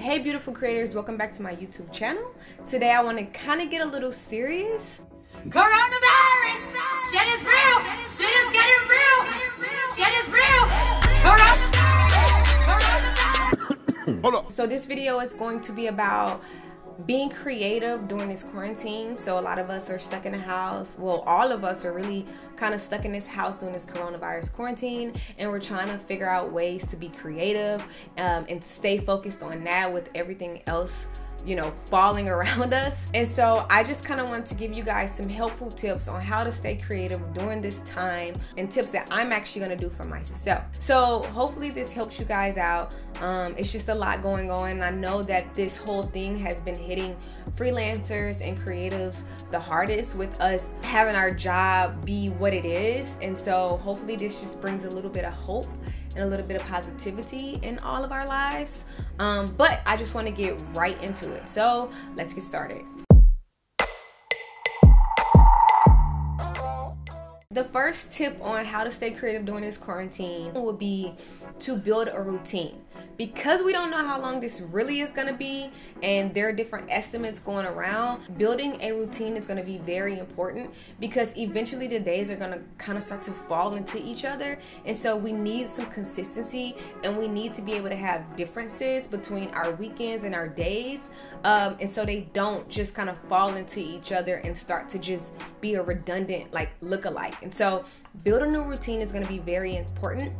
Hey beautiful creators, welcome back to my YouTube channel. Today I want to kind of get a little serious. Coronavirus! Shit is real! Shit is getting real! Shit is real! Coronavirus! Hold up. So this video is going to be about being creative during this quarantine. So a lot of us are stuck in the house. Well, all of us are really kind of stuck in this house during this coronavirus quarantine, and we're trying to figure out ways to be creative and stay focused on that with everything else, you know, falling around us. And so I just kind of want to give you guys some helpful tips on how to stay creative during this time, and tips that I'm actually going to do for myself. So hopefully this helps you guys out. It's just a lot going on. I know that this whole thing has been hitting freelancers and creatives the hardest, with us having our job be what it is. And so hopefully this just brings a little bit of hope and a little bit of positivity in all of our lives. But I just want to get right into it. So let's get started. The first tip on how to stay creative during this quarantine would be to build a routine. Because we don't know how long this really is going to be, and there are different estimates going around, building a routine is going to be very important, because eventually the days are going to kind of start to fall into each other. And so we need some consistency, and we need to be able to have differences between our weekends and our days, and so they don't just kind of fall into each other and start to just be a redundant like look-alike. And so building a routine is going to be very important.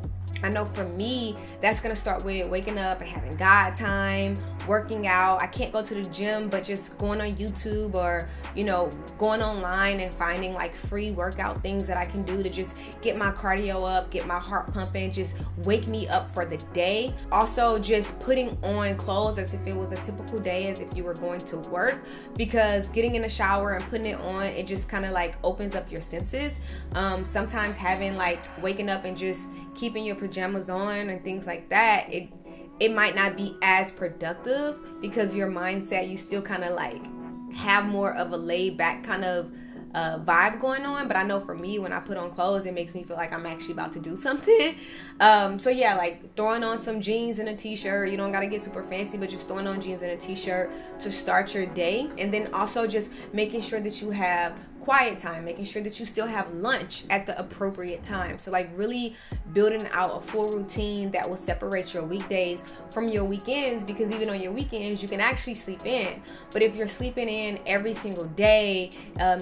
I know for me, that's going to start with waking up and having God time, working out. I can't go to the gym, but just going on YouTube, or, you know, going online and finding like free workout things that I can do to just get my cardio up, get my heart pumping, just wake me up for the day. Also, just putting on clothes as if it was a typical day, as if you were going to work, because getting in the shower and putting it on, it just kind of like opens up your senses. Sometimes having like waking up and just keeping your pajamas on and things like that, it might not be as productive, because your mindset, you still kind of like have more of a laid back kind of vibe going on. But I know for me, when I put on clothes, it makes me feel like I'm actually about to do something. So yeah, like throwing on some jeans and a t-shirt. You don't gotta get super fancy, but just throwing on jeans and a t-shirt to start your day. And then also just making sure that you have quiet time, making sure that you still have lunch at the appropriate time. So like really building out a full routine that will separate your weekdays from your weekends, because even on your weekends you can actually sleep in. But if you're sleeping in every single day,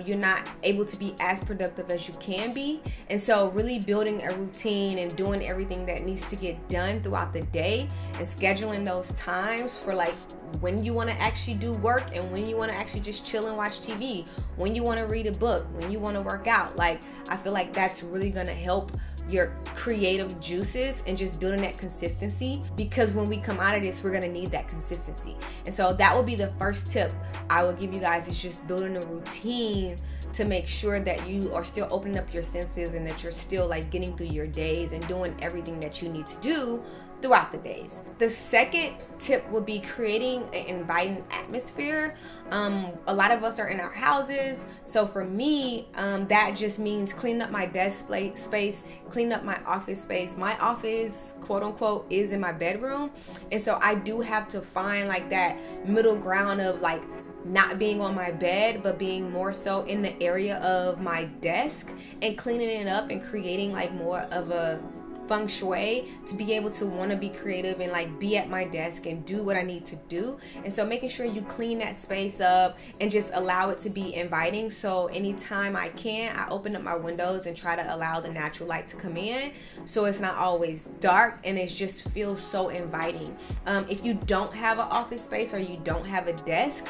you're not able to be as productive as you can be. And so really building a routine and doing everything that needs to get done throughout the day, and scheduling those times for like when you want to actually do work, and when you want to actually just chill and watch TV, when you want to read a book, when you want to work out. Like, I feel like that's really going to help your creative juices and just building that consistency, because when we come out of this, we're going to need that consistency. And so that will be the first tip I will give you guys, is just building a routine to make sure that you are still opening up your senses, and that you're still like getting through your days and doing everything that you need to do throughout the days. The second tip would be creating an inviting atmosphere. A lot of us are in our houses, so for me, that just means cleaning up my desk space, cleaning up my office space. My office, quote unquote, is in my bedroom, and so I do have to find like that middle ground of like not being on my bed, but being more so in the area of my desk, and cleaning it up and creating like more of a feng shui to be able to want to be creative and like be at my desk and do what I need to do. And so making sure you clean that space up and just allow it to be inviting. So anytime I can, I open up my windows and try to allow the natural light to come in, so it's not always dark and it just feels so inviting. If you don't have an office space, or you don't have a desk,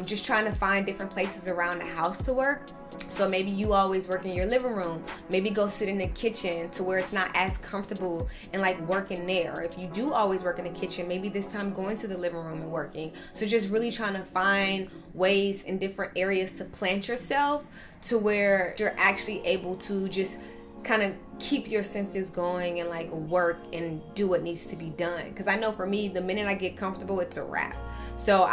just trying to find different places around the house to work. So maybe you always work in your living room, maybe go sit in the kitchen to where it's not as comfortable and like working there. Or if you do always work in the kitchen, maybe this time going to the living room and working. So just really trying to find ways in different areas to plant yourself to where you're actually able to just kind of keep your senses going and like work and do what needs to be done. Because I know for me, the minute I get comfortable, it's a wrap. So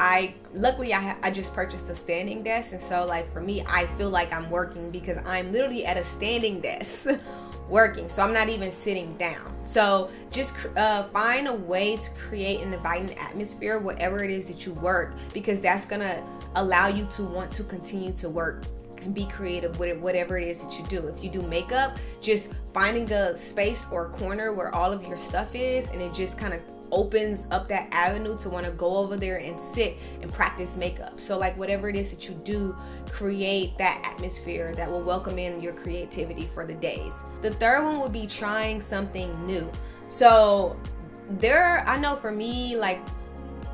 luckily I just purchased a standing desk, and so like for me, I feel like I'm working because I'm literally at a standing desk working. So I'm not even sitting down. So just find a way to create an inviting atmosphere, whatever it is that you work, because that's gonna allow you to want to continue to work and be creative with whatever it is that you do. If you do makeup, just finding a space or a corner where all of your stuff is, and it just kind of opens up that avenue to want to go over there and sit and practice makeup. So like whatever it is that you do, create that atmosphere that will welcome in your creativity for the days. The third one would be trying something new. So I know for me, like,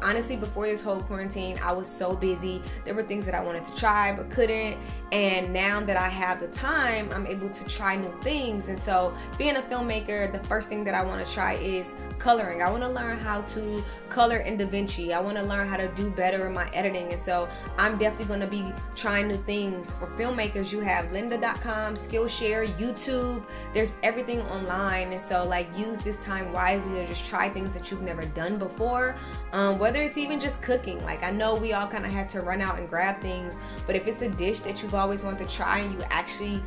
honestly, before this whole quarantine, I was so busy. There were things that I wanted to try but couldn't. And now that I have the time, I'm able to try new things. And so being a filmmaker, the first thing that I want to try is coloring. I want to learn how to color in DaVinci. I want to learn how to do better in my editing. And so I'm definitely going to be trying new things. For filmmakers, you have lynda.com, Skillshare, YouTube. There's everything online. And so like use this time wisely to just try things that you've never done before. Whether it's even just cooking. Like I know we all kind of had to run out and grab things, but if it's a dish that you've always wanted to try and you actually,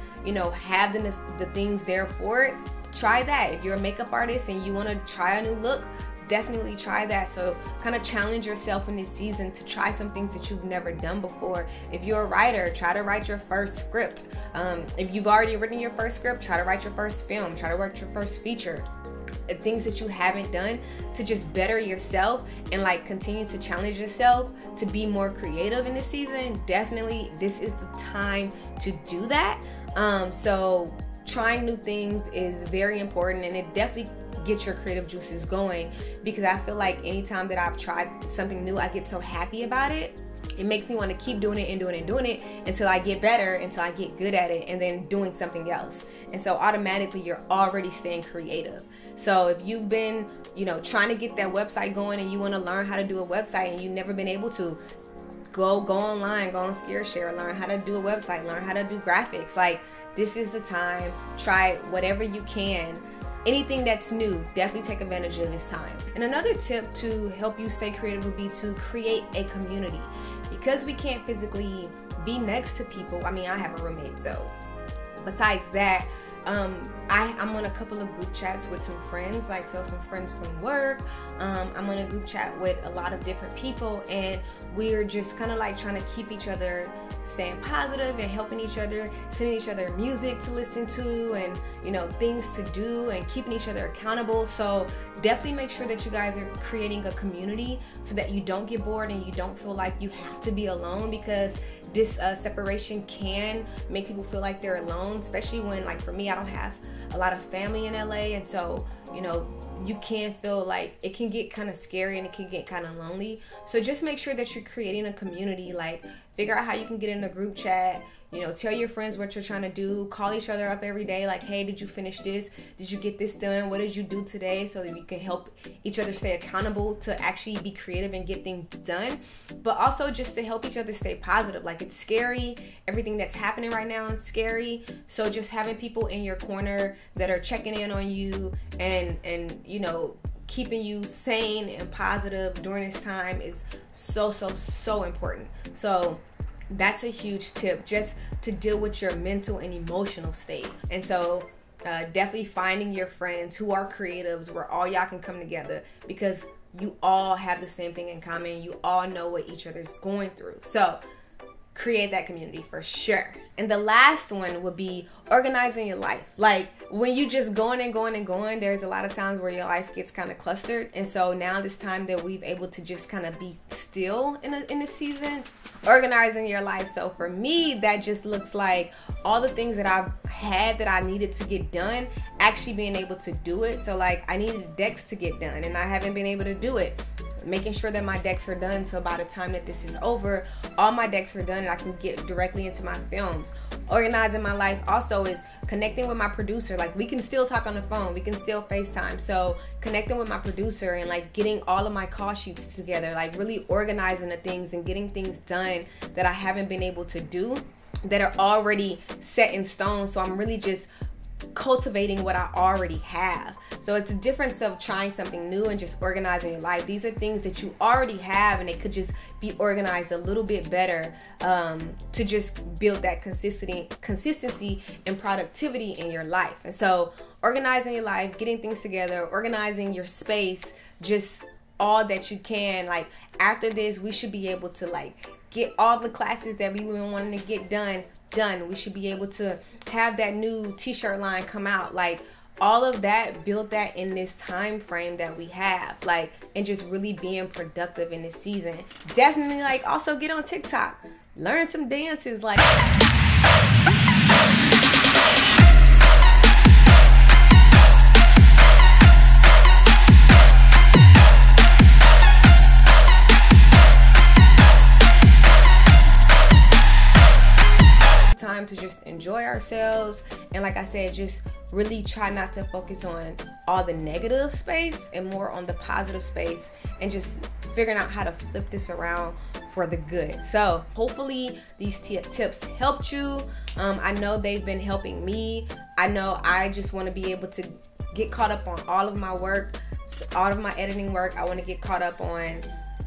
have the things there for it, try that. If you're a makeup artist and you want to try a new look, definitely try that. So kind of challenge yourself in this season to try some things that you've never done before. If you're a writer, try to write your first script. If you've already written your first script, try to write your first film, try to write your first feature. Things that you haven't done to just better yourself and like continue to challenge yourself to be more creative in this season. Definitely this is the time to do that. So trying new things is very important, and it definitely gets your creative juices going, because I feel like anytime that I've tried something new, I get so happy about it. It makes me want to keep doing it and doing it and doing it until I get better, until I get good at it, and then doing something else. And so automatically you're already staying creative. So if you've been, trying to get that website going and you want to learn how to do a website and you've never been able to, go online, go on Skillshare, learn how to do a website, learn how to do graphics. Like this is the time. Try whatever you can. Anything that's new, definitely take advantage of this time. And another tip to help you stay creative would be to create a community. Because we can't physically be next to people. I mean, I have a roommate, so besides that, I'm on a couple of group chats with some friends, some friends from work. I'm on a group chat with a lot of different people, and we're just kind of like trying to keep each other staying positive and helping each other, sending each other music to listen to and, things to do, and keeping each other accountable. So definitely make sure that you guys are creating a community so that you don't get bored and you don't feel like you have to be alone, because this separation can make people feel like they're alone, especially when, like for me, I don't have a lot of family in LA, and so you can feel like it can get kind of scary and it can get kind of lonely. So just make sure that you're creating a community. Like figure out how you can get in a group chat, tell your friends what you're trying to do, call each other up every day, like, hey, did you finish this? Did you get this done? What did you do today? So that you can help each other stay accountable to actually be creative and get things done. But also just to help each other stay positive. Like it's scary. Everything that's happening right now is scary. So just having people in your corner that are checking in on you and keeping you sane and positive during this time is so important. So that's a huge tip, just to deal with your mental and emotional state. And so definitely finding your friends who are creatives where all y'all can come together, because you all have the same thing in common. You all know what each other's going through. So create that community for sure. And the last one would be organizing your life. Like when you just going, there's a lot of times where your life gets kind of clustered. And so now this time that we've able to just kind of be still in the season, organizing your life. So for me, that just looks like all the things that I've had that I needed to get done, actually being able to do it. So like I needed decks to get done and I haven't been able to do it. Making sure that my decks are done, so by the time that this is over, all my decks are done and I can get directly into my films. Organizing my life also is connecting with my producer. Like we can still talk on the phone, we can still FaceTime. So connecting with my producer and like getting all of my call sheets together, like really organizing the things and getting things done that I haven't been able to do, that are already set in stone. So I'm really just cultivating what I already have. So it's a difference of trying something new and just organizing your life. These are things that you already have, and they could just be organized a little bit better to just build that consistency and productivity in your life. And so organizing your life, getting things together, organizing your space, just all that you can. Like after this, we should be able to like get all the classes that we've been wanting to get done. We should be able to have that new t-shirt line come out. Like all of that, build that in this time frame that we have, like, and just really being productive in this season. Definitely like also get on TikTok, learn some dances, like time to just enjoy ourselves. And like I said, just really try not to focus on all the negative space and more on the positive space, and just figuring out how to flip this around for the good. So hopefully these tips helped you. I know they've been helping me. I know I just want to be able to get caught up on all of my work, all of my editing work. I want to get caught up on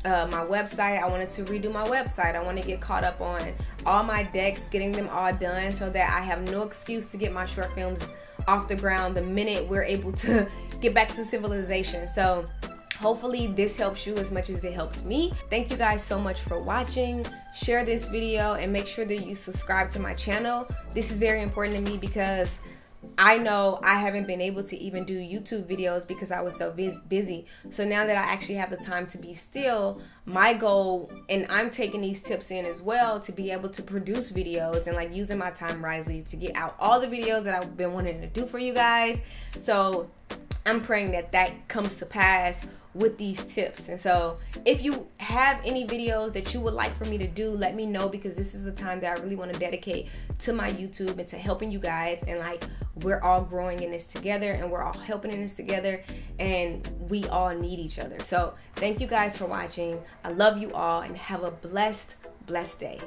my website. I wanted to redo my website. I want to get caught up on all my decks, getting them all done so that I have no excuse to get my short films off the ground the minute we're able to get back to civilization. So hopefully this helps you as much as it helped me. Thank you guys so much for watching. Share this video and make sure that you subscribe to my channel. This is very important to me because I know I haven't been able to even do YouTube videos because I was so busy. So now that I actually have the time to be still, my goal, and I'm taking these tips in as well, to be able to produce videos and like using my time wisely to get out all the videos that I've been wanting to do for you guys. So I'm praying that that comes to pass with these tips. And so if you have any videos that you would like for me to do, let me know, because this is the time that I really want to dedicate to my YouTube and to helping you guys. And like, we're all growing in this together, and we're all helping in this together, and we all need each other. So thank you guys for watching. I love you all, and have a blessed day.